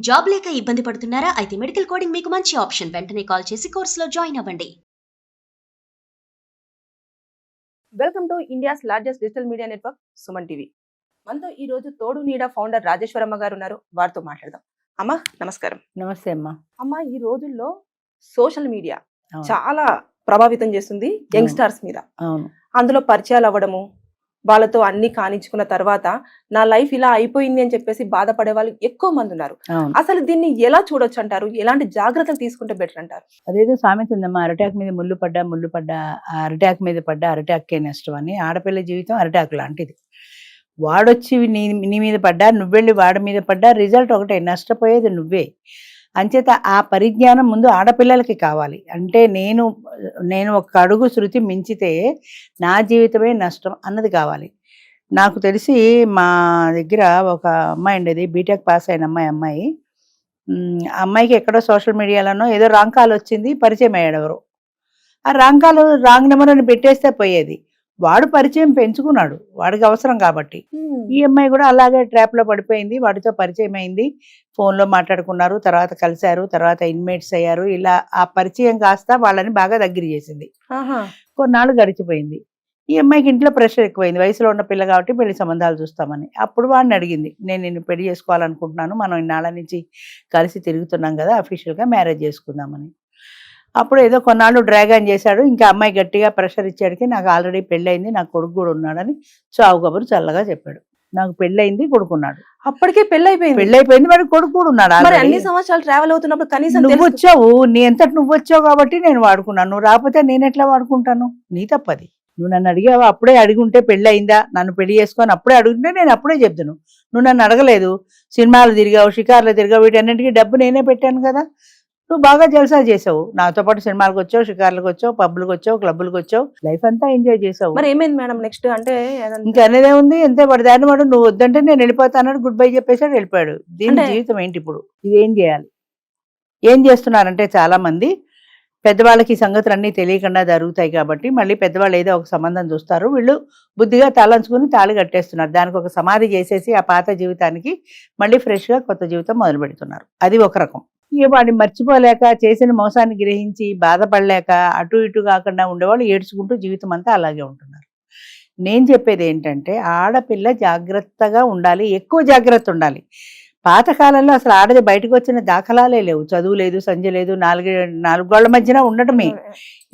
Job లేక ఇబ్బంది పడుతున్నారా? అయితే మెడికల్ కోడింగ్ మీకు మంచి ఆప్షన్. వెంటనే కాల్ చేసి కోర్సులో జాయిన్ అవ్వండి. Welcome to India's largest digital media network Suman TV. మనతో ఈ రోజు తోడు నీడ ఫౌండర్ రాజేశ్వరమ్మ గారు ఉన్నారు. వారితో మాట్లాడదాం. అమ్మ నమస్కారం. నమస్తే అమ్మా. అమ్మ, ఈ రోజుల్లో సోషల్ మీడియా అవును. చాలా ప్రభావితం చేస్తుంది యంగ్స్టర్స్ మీద. అవును. అందులో పరిచయాలు అవ్వడము, వాళ్ళతో అన్ని కానించుకున్న తర్వాత నా లైఫ్ ఇలా అయిపోయింది అని చెప్పేసి బాధపడే వాళ్ళు ఎక్కువ మంది ఉన్నారు. అవును. అసలు దీన్ని ఎలా చూడొచ్చు అంటారు? ఎలాంటి జాగ్రత్తలు తీసుకుంటే బెటర్ అంటారు? అదేదో సామెత ఉందమ్మా, అరిటాకు మీద ముళ్ళు పడ్డా ఆ అరిటాకు మీద పడ్డా అరిటాకే నష్టం అని. ఆడపిల్ల జీవితం అరిటాకు లాంటిది. వాడొచ్చి నీ మీద పడ్డా, నువ్వెళ్ళి వాడి మీద పడ్డా రిజల్ట్ ఒకటే, నష్టపోయేది నువ్వే. అంచేత ఆ పరిజ్ఞానం ముందు ఆడపిల్లలకి కావాలి. అంటే నేను ఒక అడుగు శృతి మించితే నా జీవితమే నష్టం అన్నది కావాలి. నాకు తెలిసి మా దగ్గర ఒక అమ్మాయి ఉండేది, బీటెక్ పాస్ అయిన అమ్మాయి. ఆ అమ్మాయికి ఎక్కడో సోషల్ మీడియాలోనో ఏదో రాంగ్ కాల్ వచ్చింది, పరిచయం అయ్యాడు ఎవరు. ఆ రాంగ్ కాల్ రాంగ్ నెంబర్ అని పెట్టేస్తే పోయేది. వాడు పరిచయం పెంచుకున్నాడు, వాడికి అవసరం కాబట్టి. ఈ అమ్మాయి కూడా అలాగే ట్రాప్లో పడిపోయింది. వాడితో పరిచయం అయింది, ఫోన్లో మాట్లాడుకున్నారు, తర్వాత కలిశారు, తర్వాత ఇన్మేట్స్ అయ్యారు. ఇలా ఆ పరిచయం కాస్త వాళ్ళని బాగా దగ్గర చేసింది. కొన్నాళ్ళు గడిచిపోయింది. ఈ అమ్మాయికి ఇంట్లో ప్రెషర్ ఎక్కువైంది, వయసులో ఉన్న పిల్ల కాబట్టి పెళ్లి సంబంధాలు చూస్తామని. అప్పుడు వాడిని అడిగింది, నేను నిన్ను పెళ్లి చేసుకోవాలనుకుంటున్నాను, మనం ఇన్నాళ్ళ నుంచి కలిసి తిరుగుతున్నాం కదా, అఫీషియల్గా మ్యారేజ్ చేసుకుందామని. అప్పుడు ఏదో కొన్నాళ్ళు డ్రాగన్ చేశాడు. ఇంకా అమ్మాయి గట్టిగా ప్రెషర్ ఇచ్చాడికి, నాకు ఆల్రెడీ పెళ్ళయింది, నాకు కొడుకు కూడా ఉన్నాడని చావు కబురు చల్లగా చెప్పాడు. నాకు పెళ్ళయింది, కొడుకున్నాడు. అప్పటికే పెళ్ళైపోయింది, వాడికి కొడుకు కూడా ఉన్నాడు. అన్ని సంవత్సరాలు ట్రావెల్ అవుతున్నప్పుడు కనీసం నువ్వు వచ్చావు, నీ ఎంతటి నువ్వు వచ్చావు కాబట్టి నేను వాడుకున్నాను. నువ్వు రాకపోతే నేను ఎట్లా వాడుకుంటాను? నీ తప్పది. నువ్వు నన్ను అడిగావా? అప్పుడే అడిగుంటే పెళ్ళి అయిందా, నన్ను పెళ్లి చేసుకొని అప్పుడే అడుగుంటే నేను అప్పుడే చెప్తాను. నువ్వు నన్ను అడగలేదు, సినిమాలు తిరిగావు, షికార్లు తిరిగావు, వీటన్నింటికి డబ్బు నేనే పెట్టాను కదా. నువ్వు బాగా జల్సా చేసావు, నాతో పాటు సినిమాలకు వచ్చావు, షికార్లకు వచ్చావు, పబ్బులకు వచ్చావు, క్లబ్బులకు వచ్చావు, లైఫ్ అంతా ఎంజాయ్ చేసావు. మరి ఏమైంది మేడం నెక్స్ట్? అంటే ఇంకా అనేదే ఉంది, ఎంతే పడి దాన్ని వాడు నువ్వు వద్దంటే నేను వెళ్ళిపోతాను, గుడ్ బై చెప్పేసాడు, వెళ్ళిపోయాడు. దీని జీవితం ఏంటి ఇప్పుడు? ఇదేం చేయాలి? ఏం చేస్తున్నారంటే చాలా మంది పెద్దవాళ్ళకి ఈ సంగతులన్నీ తెలియకుండా జరుగుతాయి కాబట్టి మళ్ళీ పెద్దవాళ్ళు ఏదో ఒక సంబంధం చూస్తారు, వీళ్ళు బుద్ధిగా తలంచుకుని తాళి కట్టేస్తున్నారు. దానికి ఒక సమాధి చేసేసి ఆ పాత జీవితానికి మళ్ళీ ఫ్రెష్గా కొత్త జీవితం మొదలు పెడుతున్నారు. అది ఒక రకం. ఇక వాడిని మర్చిపోలేక, చేసిన మోసాన్ని గ్రహించి బాధపడలేక అటు ఇటు కాకుండా ఉండేవాళ్ళు ఏడ్చుకుంటూ జీవితం అంతా అలాగే ఉంటున్నారు. నేను చెప్పేది ఏంటంటే ఆడపిల్ల జాగ్రత్తగా ఉండాలి, ఎక్కువ జాగ్రత్త ఉండాలి. పాతకాలంలో అసలు ఆడది బయటకు వచ్చిన దాఖలాలే లేవు. చదువు లేదు, సంధ్య లేదు, నాలుగు గోళ్ల మధ్యన ఉండటమే.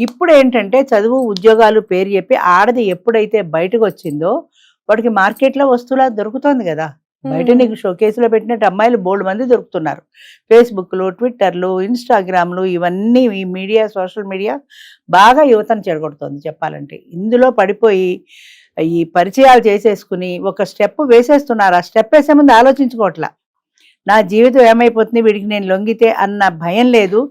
ఇప్పుడు ఏంటంటే చదువు, ఉద్యోగాలు పేరు చెప్పి ఆడది ఎప్పుడైతే బయటకు వచ్చిందో వాడికి మార్కెట్లో వస్తువులా దొరుకుతోంది కదా. బయట నీకు షోకేసులో పెట్టినట్టు అమ్మాయిలు బోల్డ్ మంది దొరుకుతున్నారు. ఫేస్బుక్లు, ట్విట్టర్లు, ఇన్స్టాగ్రామ్లు, ఇవన్నీ ఈ మీడియా, సోషల్ మీడియా బాగా యువతను చెడగొడుతోంది చెప్పాలంటే. ఇందులో పడిపోయి ఈ పరిచయాలు చేసేసుకుని ఒక స్టెప్ వేసేస్తున్నారు. ఆ స్టెప్ వేసే ముందు ఆలోచించుకోవట్లా, నా జీవితం ఏమైపోతుంది వీడికి నేను లొంగితే అన్న భయం లేదు,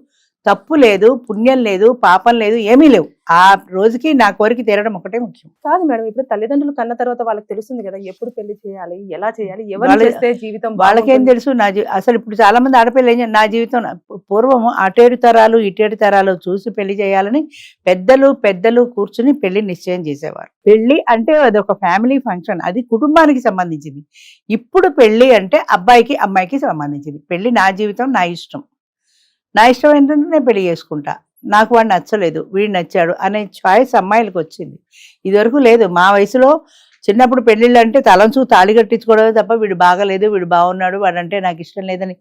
తప్పు లేదు, పుణ్యం లేదు, పాపం లేదు, ఏమీ లేవు. ఆ రోజుకి నా కోరిక తీరడం ఒకటే ముఖ్యం. కాదు మేడం, ఇప్పుడు తల్లిదండ్రులు కన్న తర్వాత వాళ్ళకి తెలుస్తుంది కదా ఎప్పుడు పెళ్లి చేయాలి, ఎలా చేయాలి, ఎవరు చేస్తే జీవితం వాళ్ళకేం తెలుసు? అసలు ఇప్పుడు చాలా మంది ఆడపిల్ల నా జీవితం, పూర్వం అటేడు తరాలు ఇటేడు తరాలు చూసి పెళ్లి చేయాలని పెద్దలు కూర్చుని పెళ్లి నిశ్చయం చేసేవారు. పెళ్లి అంటే అది ఒక ఫ్యామిలీ ఫంక్షన్, అది కుటుంబానికి సంబంధించింది. ఇప్పుడు పెళ్లి అంటే అబ్బాయికి అమ్మాయికి సంబంధించింది. పెళ్లి నా జీవితం, నా ఇష్టం ఏంటంటే నేను పెళ్లి చేసుకుంటా, నాకు వాడు నచ్చలేదు, వీడు నచ్చాడు అనే చాయిస్ అమ్మాయిలకు వచ్చింది. ఇదివరకు లేదు. మా వయసులో చిన్నప్పుడు పెళ్ళిళ్ళు అంటే తలంచు తాళి కట్టించుకోవడమే తప్ప వీడు బాగలేదు, వీడు బాగున్నాడు, వాడంటే నాకు ఇష్టం లేదని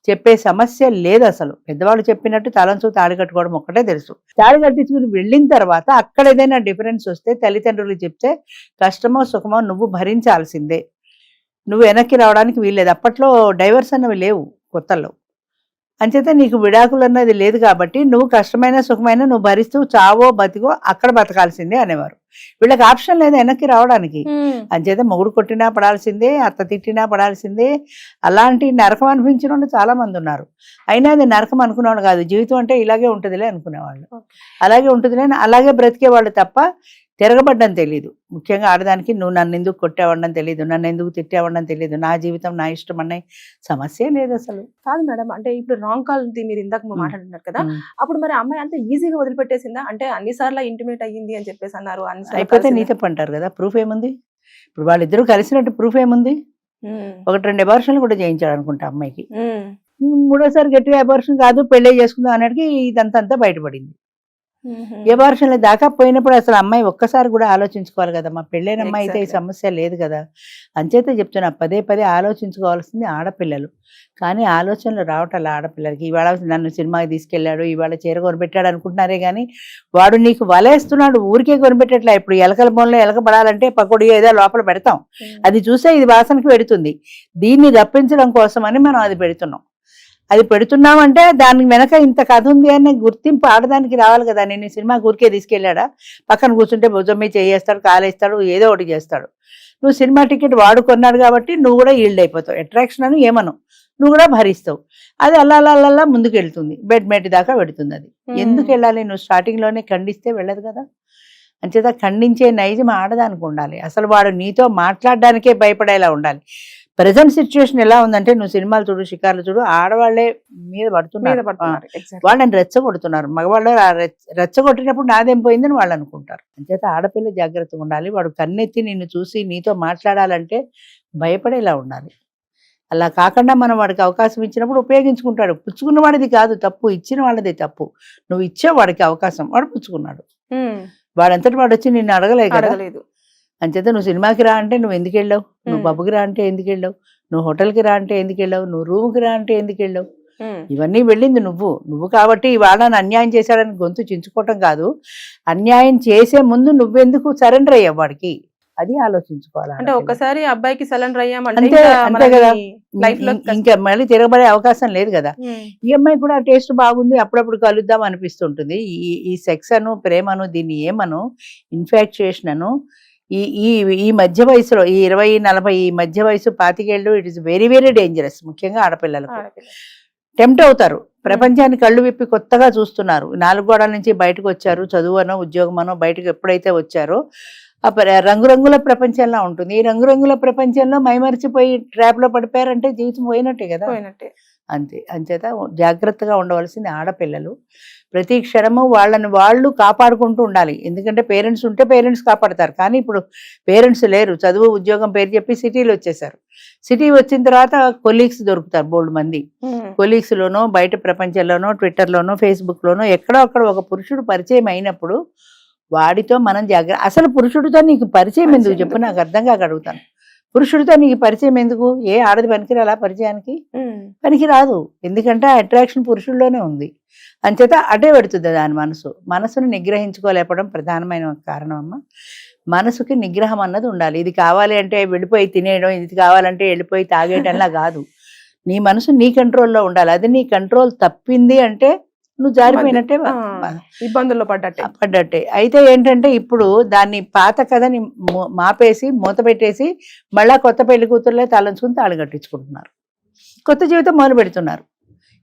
చెప్పే సమస్య లేదు అసలు. పెద్దవాళ్ళు చెప్పినట్టు తలంచు తాళి కట్టుకోవడం ఒక్కటే తెలుసు. తాళి కట్టించుకుని వెళ్ళిన తర్వాత అక్కడ ఏదైనా డిఫరెన్స్ వస్తే తల్లిదండ్రులు చెప్తే కష్టమో సుఖమో నువ్వు భరించాల్సిందే, నువ్వు వెనక్కి రావడానికి వీల్లేదు. అప్పట్లో డైవర్స్ అన్నవి లేవు కొత్తల్లో. అంచేత నీకు విడాకులు అన్నది లేదు కాబట్టి నువ్వు కష్టమైన సుఖమైన నువ్వు భరిస్తూ చావో బతికో అక్కడ బతకాల్సిందే అనేవారు. వీళ్ళకి ఆప్షన్ లేదు వెనక్కి రావడానికి. అంచేత మొగుడు కొట్టినా పడాల్సిందే, అత్త తిట్టినా పడాల్సిందే. అలాంటి నరకం అనిపించిన వాళ్ళు చాలా మంది ఉన్నారు. అయినా అది నరకం అనుకునేవాళ్ళు కాదు, జీవితం అంటే ఇలాగే ఉంటుందిలే అనుకునేవాళ్ళు. అలాగే ఉంటుందిలే అలాగే బ్రతికేవాళ్ళు తప్ప తిరగబడ్డం తెలీదు. ముఖ్యంగా ఆడదానికి నువ్వు నన్ను ఎందుకు కొట్టావడం తెలియదు, నన్ను ఎందుకు తిట్టావడం తెలియదు, నా జీవితం నా ఇష్టం అనే సమస్య లేదు అసలు. కాదు మేడం, అంటే ఇప్పుడు రాంగ్ కాల్ మీరు ఇందాక మాట్లాడుతున్నారు కదా, అప్పుడు మరి అమ్మాయి అంతా ఈజీగా వదిలిపెట్టేసిందా? అంటే అన్ని సార్లు ఇంటిమేట్ అయ్యింది అని చెప్పేసి అన్నారు, అయిపోతే నీ తప్పు అంటారు కదా, ప్రూఫ్ ఏముంది? ఇప్పుడు వాళ్ళిద్దరూ కలిసినట్టు ప్రూఫ్ ఏముంది? ఒకటి 2 అబార్షన్లు కూడా చేయించాడు అనుకుంటా అమ్మాయికి. మూడోసారి గట్టిగా అబార్షన్ కాదు పెళ్ళే చేసుకుందాం అన్నట్టుకి ఇదంతా బయటపడింది. అబార్షన్ల దాకా పోయినప్పుడు అసలు అమ్మాయి ఒక్కసారి కూడా ఆలోచించుకోవాలి కదా, మా పెళ్ళైన అమ్మాయి అయితే ఈ Exactly. సమస్య లేదు కదా. అంచేత చెప్తున్నా, పదే పదే ఆలోచించుకోవాల్సింది ఆడపిల్లలు. కానీ ఆలోచనలు రావటాలు ఆడపిల్లలకి. ఇవాళ నన్ను సినిమాకి తీసుకెళ్ళాడు, ఇవాళ చీర కొనిపెట్టాడు అనుకుంటున్నారే కానీ వాడు నీకు వలేస్తున్నాడు, ఊరికే కొనిపెట్టట్లే. ఇప్పుడు ఎలకల బొమ్మలో ఎలక పడాలంటే పకోడీ ఏదో లోపల పెడతాం, అది చూసే ఇది వాసనకి పెడుతుంది. దీన్ని రప్పించడం కోసమని మనం అది పెడుతున్నాం. అది పెడుతున్నామంటే దానికి వెనక ఇంత కథ ఉంది అనే గుర్తింపు ఆడదానికి రావాలి కదా. నేను ఈ సినిమాకి ఊరికే తీసుకెళ్ళాడా, పక్కన కూర్చుంటే భుజం మీద చేయేస్తాడు, కాలేస్తాడు, ఏదో ఒకటి చేస్తాడు. నువ్వు సినిమా టికెట్ వాడు కొన్నాడు కాబట్టి నువ్వు కూడా ఈల్డ్ అయిపోతావు. అట్రాక్షన్ అని ఏమను, నువ్వు కూడా భరిస్తావు. అది అల్లా ముందుకు వెళ్తుంది, బెడ్ మేట్ దాకా పెడుతుంది. అది ఎందుకు వెళ్ళాలి? నువ్వు స్టార్టింగ్లోనే ఖండిస్తే వెళ్ళదు కదా. అంచేత ఖండించే నైజం ఆడదానికి ఉండాలి. అసలు వాడు నీతో మాట్లాడడానికే భయపడేలా ఉండాలి. ప్రజెంట్ సిచ్యువేషన్ ఎలా ఉందంటే, నువ్వు సినిమాలు చూడు, షికార్లు చూడు, ఆడవాళ్లే మీద పడుతున్నారు, వాళ్ళని రెచ్చగొడుతున్నారు. మగవాళ్ళు రెచ్చగొట్టినప్పుడు నాదేం పోయిందని వాళ్ళు అనుకుంటారు. అంచేత ఆడపిల్ల జాగ్రత్తగా ఉండాలి. వాడు కన్నెత్తి నిన్ను చూసి నీతో మాట్లాడాలంటే భయపడేలా ఉండాలి. అలా కాకుండా మనం వాడికి అవకాశం ఇచ్చినప్పుడు ఉపయోగించుకుంటాడు. పుచ్చుకున్న వాడిది కాదు తప్పు, ఇచ్చిన వాళ్ళది తప్పు. నువ్వు ఇచ్చావు వాడికి అవకాశం, వాడు పుచ్చుకున్నాడు. వాడంతటి వాడు వచ్చి నిన్ను అడగలేదు. అంచేత నువ్వు సినిమాకి రా అంటే నువ్వు ఎందుకు వెళ్ళావు, నువ్వు పబ్కి రా అంటే ఎందుకు వెళ్ళావు, నువ్వు హోటల్కి రా అంటే ఎందుకు వెళ్ళావు, నువ్వు రూమ్కి రా అంటే ఎందుకు వెళ్ళావు. ఇవన్నీ వెళ్ళింది నువ్వు కాబట్టి ఇవాళ అన్యాయం చేశాడని గొంతు చించుకోవటం కాదు, అన్యాయం చేసే ముందు నువ్వెందుకు సరెండర్ అయ్యావు వాడికి, అది ఆలోచించుకోవాలి. అంటే ఒక్కసారి అబ్బాయికి సరెండర్ అయ్యామంటే అంతే కదా, ఇంకా మళ్ళీ తిరగబడే అవకాశం లేదు కదా. ఈ అమ్మాయి కూడా టేస్ట్ బాగుంది, అప్పుడప్పుడు కలుద్దాం అనిపిస్తుంటుంది. ఈ సెక్స్ అను, ప్రేమను, దీన్ని ఏమను, ఇన్ఫాక్చుయేషన్ అను, ఈ మధ్య వయసులో, ఈ 20-40 ఈ మధ్య వయసు 25 ఏళ్ళు, it is very very dangerous. ముఖ్యంగా ఆడపిల్లలకు టెంప్ట్ అవుతారు. ప్రపంచాన్ని కళ్ళు విప్పి కొత్తగా చూస్తున్నారు. 4 గోడల నుంచి బయటకు వచ్చారు, చదువునో ఉద్యోగమనో బయటకు ఎప్పుడైతే వచ్చారో రంగురంగుల ప్రపంచంలా ఉంటుంది. ఈ రంగురంగుల ప్రపంచంలో మైమరిచిపోయి ట్రాప్లో పడిపోయారంటే జీవితం పోయినట్టే కదా. అంతే. అంచేత జాగ్రత్తగా ఉండవలసింది ఆడపిల్లలు. ప్రతి క్షణము వాళ్ళని వాళ్ళు కాపాడుకుంటూ ఉండాలి. ఎందుకంటే పేరెంట్స్ ఉంటే పేరెంట్స్ కాపాడతారు, కానీ ఇప్పుడు పేరెంట్స్ లేరు. చదువు ఉద్యోగం పేరు చెప్పి సిటీలో వచ్చేసారు. సిటీ వచ్చిన తర్వాత కొలీగ్స్ దొరుకుతారు బోల్డ్ మంది. కొలీగ్స్ లోనో, బయట ప్రపంచంలోనో, ట్విట్టర్లోనో, ఫేస్బుక్లోనో ఎక్కడో అక్కడ ఒక పురుషుడు పరిచయం అయినప్పుడు వాడితో మనం అసలు పురుషుడితో నీకు పరిచయం ఎందుకు చెప్పు, నాకు అర్థం కాక అడుగుతాను. పురుషుడితో నీకు పరిచయం ఎందుకు? ఏ ఆడది పనికిరాలా పరిచయానికి? పనికి రాదు. ఎందుకంటే ఆ అట్రాక్షన్ పురుషుల్లోనే ఉంది. అంచేత అటే పెడుతుంది దాని మనసును నిగ్రహించుకోలేపడం ప్రధానమైన కారణం అమ్మ. మనసుకి నిగ్రహం అన్నది ఉండాలి. ఇది కావాలి అంటే వెళ్ళిపోయి తినేయడం, ఇది కావాలంటే వెళ్ళిపోయి తాగేయటంలా కాదు. నీ మనసు నీ కంట్రోల్లో ఉండాలి. అది నీ కంట్రోల్ తప్పింది అంటే నువ్వు జారిపోయినట్టే, ఇబ్బందుల్లో పడ్డట్టే. అయితే ఏంటంటే ఇప్పుడు దాన్ని పాత కథని మాపేసి మూత పెట్టేసి మళ్ళా కొత్త పెళ్లి కూతుర్లే తలంచుకుని తాళి కట్టించుకుంటున్నారు, కొత్త జీవితం మొదలు పెడుతున్నారు.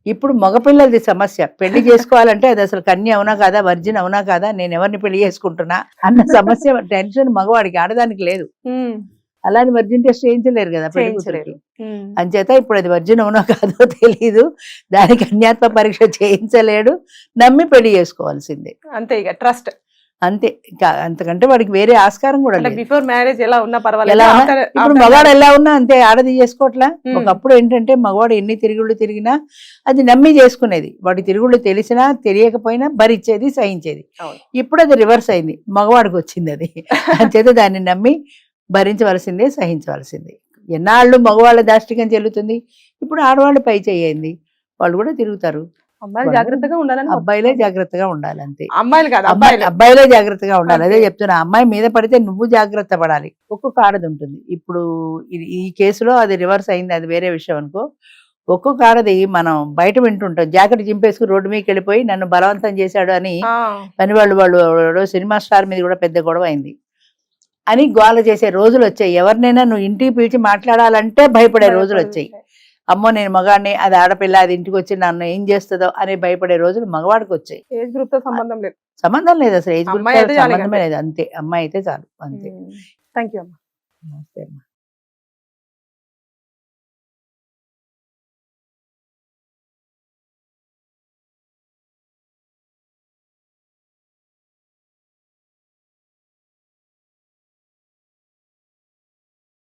ఇప్పుడు మగపిల్లలది సమస్య. పెళ్లి చేసుకోవాలంటే అది అసలు కన్య అవునా కాదా, వర్జిన్ అవునా కాదా, నేను ఎవరిని పెళ్లి చేసుకుంటున్నా అన్న సమస్య, టెన్షన్ మగవాడికి, ఆడదానికి లేదు. అలాని వర్జిన్ టెస్ట్ చేయించలేరు కదా పెళ్లి కూతురికి. అంచేత ఇప్పుడు అది వర్జిన్ అవునో కాదో తెలీదు, దానికి అన్యాత్మ పరీక్ష చేయించలేడు, నమ్మి పెళ్లి చేసుకోవాల్సిందే. అంతే, ఇక ట్రస్ట్ అంతే. అంతకంటే వాడికి వేరే ఆస్కారం కూడా లేదు. బిఫోర్ మ్యారేజ్ ఎలా ఉన్నా పర్వాలేదు, ఇప్పుడు మగవాడు ఎలా ఉన్నా అంతే, ఆడది చేసుకోవట్లా. ఒకప్పుడు ఏంటంటే మగవాడు ఎన్ని తిరుగుళ్ళు తిరిగినా అది నమ్మి చేసుకునేది. వాడి తిరుగుళ్ళు తెలిసినా తెలియకపోయినా భరించేది, సహించేది. ఇప్పుడు అది రివర్స్ అయింది, మగవాడికి వచ్చింది అది. అంచేత దాన్ని నమ్మి భరించవలసిందే, సహించవలసిందే. ఎన్నాళ్ళు మగవాళ్ళ దాష్టికం చెల్లుతుంది, ఇప్పుడు ఆడవాళ్ళు పై చేయండి, వాళ్ళు కూడా తిరుగుతారు. జాగ్రత్తగా ఉండాలని, అబ్బాయిలే జాగ్రత్తగా ఉండాలి. అంతే, అమ్మాయిలు కాదు, అబ్బాయిలే జాగ్రత్తగా ఉండాలి. అదే చెప్తున్నా, అమ్మాయి మీద పడితే నువ్వు జాగ్రత్త పడాలి. ఒక్కొక్క ఆడది ఉంటుంది. ఇప్పుడు ఈ కేసులో అది రివర్స్ అయింది, అది వేరే విషయం అనుకో. ఒక్కొక్క ఆడది మనం బయట వింటుంటాం, జాకెట్ చింపేసుకుని రోడ్డు మీదకి వెళ్ళిపోయి నన్ను బలవంతం చేశాడు అని పని వాళ్ళు సినిమా స్టార్ మీద కూడా పెద్ద గొడవ అయింది అని గోల చేసే రోజులు వచ్చాయి. ఎవరినైనా నువ్వు ఇంటికి పిలిచి మాట్లాడాలంటే భయపడే రోజులు వచ్చాయి. అమ్మో నేను మగాడిని, అది ఆడపిల్ల, అది ఇంటికి వచ్చి నన్ను ఏం చేస్తుందో అని భయపడే రోజులు మగవాడికి వచ్చాయి. ఏజ్ గ్రూప్ తో సంబంధం లేదు అసలు, ఏజ్ గ్రూప్ సంబంధమే లేదు. అంతే, అమ్మాయి అయితే చాలు. అంతే. థ్యాంక్ యూ అమ్మా. నమస్తే అమ్మా.